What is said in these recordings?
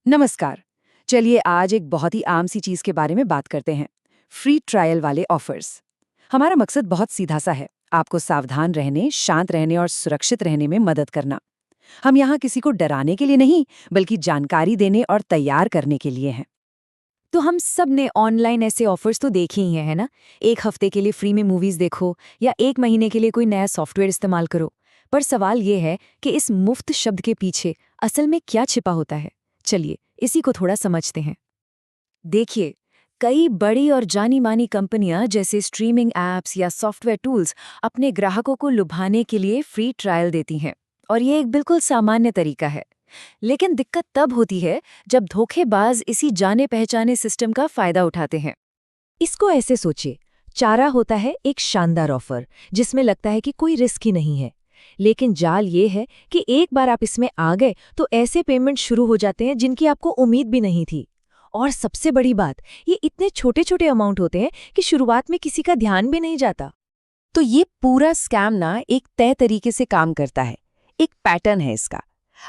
नमस्कार। चलिए आज एक बहुत ही आम सी चीज के बारे में बात करते हैं। फ्री ट्रायल वाले ऑफर्स। हमारा मकसद बहुत सीधा सा है, आपको सावधान रहने, शांत रहने और सुरक्षित रहने में मदद करना। हम यहाँ किसी को डराने के लिए नहीं, बल्कि जानकारी देने और तैयार करने के लिए हैं। तो हम सब ने ऑनलाइन ऐसे ऑफर्स तो देखे ही हैं, है ना? एक हफ्ते के लिए फ्री में मूवीज देखो या एक महीने के लिए कोई नया सॉफ्टवेयर इस्तेमाल करो। पर सवाल ये है कि इस मुफ्त शब्द के पीछे असल में क्या छिपा होता है। चलिए इसी को थोड़ा समझते हैं। देखिए, कई बड़ी और जानी मानी कंपनियां जैसे स्ट्रीमिंग एप्स या सॉफ्टवेयर टूल्स अपने ग्राहकों को लुभाने के लिए फ्री ट्रायल देती हैं, और ये एक बिल्कुल सामान्य तरीका है। लेकिन दिक्कत तब होती है जब धोखेबाज इसी जाने पहचाने सिस्टम का फायदा उठाते हैं। इसको ऐसे सोचिए, चारा होता है एक शानदार ऑफर जिसमें लगता है कि कोई रिस्क ही नहीं है। लेकिन जाल ये है कि एक बार आप इसमें आ गए तो ऐसे पेमेंट शुरू हो जाते हैं जिनकी आपको उम्मीद भी नहीं थी। और सबसे बड़ी बात, ये इतने छोटे छोटे अमाउंट होते हैं कि शुरुआत में किसी का ध्यान भी नहीं जाता। तो ये पूरा स्कैम ना एक तय तरीके से काम करता है, एक पैटर्न है इसका।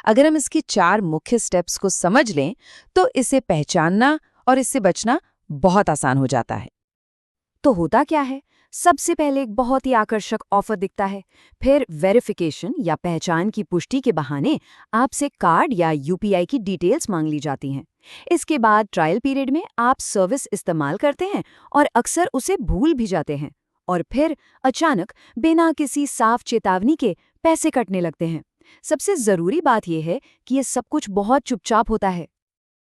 अगर हम इसके 4 मुख्य स्टेप्स को समझ लें, तो इसे पहचानना और इससे बचना बहुत आसान हो जाता है। तो होता क्या है? सबसे पहले एक बहुत ही आकर्षक ऑफर दिखता है। फिर वेरिफिकेशन या पहचान की पुष्टि के बहाने आपसे कार्ड या यूपीआई की डिटेल्स मांग ली जाती हैं। इसके बाद ट्रायल पीरियड में आप सर्विस इस्तेमाल करते हैं और अक्सर उसे भूल भी जाते हैं। और फिर अचानक बिना किसी साफ चेतावनी के पैसे कटने लगते हैं। सबसे जरूरी बात यह है कि ये सब कुछ बहुत चुपचाप होता है।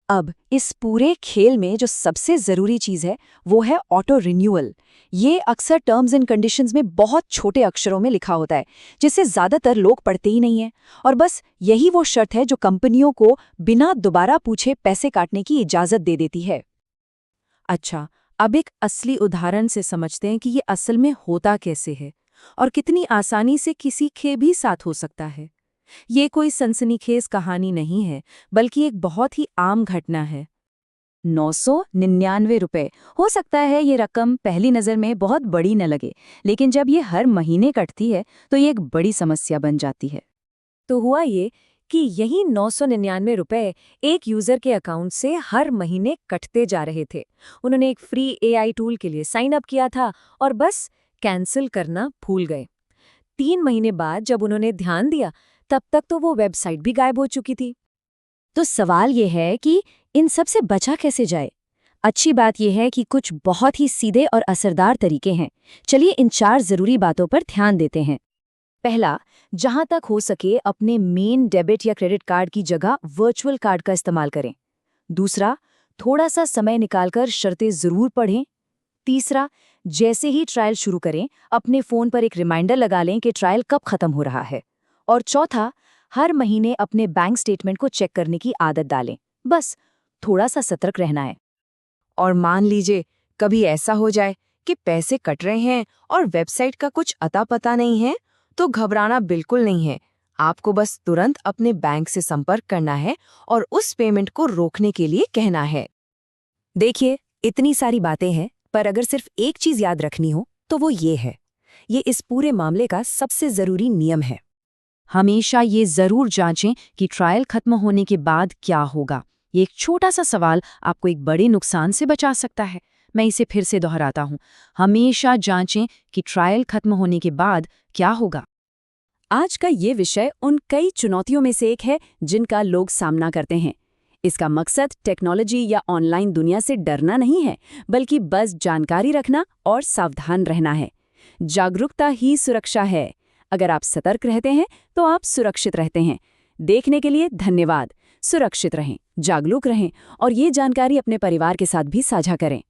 अब इस पूरे खेल में जो सबसे ज़रूरी चीज़ है वो है ऑटो रिन्यूअल। ये अक्सर टर्म्स एंड कंडीशंस में बहुत छोटे अक्षरों में लिखा होता है, जिसे ज़्यादातर लोग पढ़ते ही नहीं हैं। और बस यही वो शर्त है जो कंपनियों को बिना दोबारा पूछे पैसे काटने की इजाज़त दे देती है। अच्छा, अब एक असली उदाहरण से समझते हैं कि ये असल में होता कैसे है और कितनी आसानी से किसी के भी साथ हो सकता है। ये कोई सनसनीखेज कहानी नहीं है, बल्कि एक बहुत ही आम घटना है। 999 रुपए। हो सकता है ये रकम पहली नज़र में बहुत बड़ी न लगे, लेकिन जब ये हर महीने कटती है तो ये एक बड़ी समस्या बन जाती है। तो हुआ ये कि यही 999 रुपए एक यूजर के अकाउंट से हर महीने कटते जा रहे थे। उन्होंने एक फ्री एआई टूल के लिए साइन अप किया था और बस कैंसिल करना भूल गए। 3 महीने बाद जब उन्होंने ध्यान दिया, तब तक तो वो वेबसाइट भी गायब हो चुकी थी। तो सवाल ये है कि इन सब से बचा कैसे जाए। अच्छी बात यह है कि कुछ बहुत ही सीधे और असरदार तरीके हैं। चलिए इन 4 जरूरी बातों पर ध्यान देते हैं। पहला, जहां तक हो सके अपने मेन डेबिट या क्रेडिट कार्ड की जगह वर्चुअल कार्ड का इस्तेमाल करें। दूसरा, थोड़ा सा समय निकालकर शर्तें जरूर पढ़ें। तीसरा, जैसे ही ट्रायल शुरू करें, अपने फोन पर एक रिमाइंडर लगा लें कि ट्रायल कब खत्म हो रहा है। और चौथा, हर महीने अपने बैंक स्टेटमेंट को चेक करने की आदत डालें। बस थोड़ा सा सतर्क रहना है। और मान लीजिए कभी ऐसा हो जाए कि पैसे कट रहे हैं और वेबसाइट का कुछ अता पता नहीं है, तो घबराना बिल्कुल नहीं है। आपको बस तुरंत अपने बैंक से संपर्क करना है और उस पेमेंट को रोकने के लिए कहना है। देखिए, इतनी सारी बातें हैं, पर अगर सिर्फ एक चीज याद रखनी हो तो वो ये है। ये इस पूरे मामले का सबसे जरूरी नियम है। हमेशा ये जरूर जांचें कि ट्रायल खत्म होने के बाद क्या होगा। ये एक छोटा सा सवाल आपको एक बड़े नुकसान से बचा सकता है। मैं इसे फिर से दोहराता हूँ, हमेशा जांचें कि ट्रायल खत्म होने के बाद क्या होगा। आज का ये विषय उन कई चुनौतियों में से एक है जिनका लोग सामना करते हैं। इसका मकसद टेक्नोलॉजी या ऑनलाइन दुनिया से डरना नहीं है, बल्कि बस जानकारी रखना और सावधान रहना है। जागरूकता ही सुरक्षा है। अगर आप सतर्क रहते हैं तो आप सुरक्षित रहते हैं। देखने के लिए धन्यवाद। सुरक्षित रहें, जागरूक रहें और ये जानकारी अपने परिवार के साथ भी साझा करें।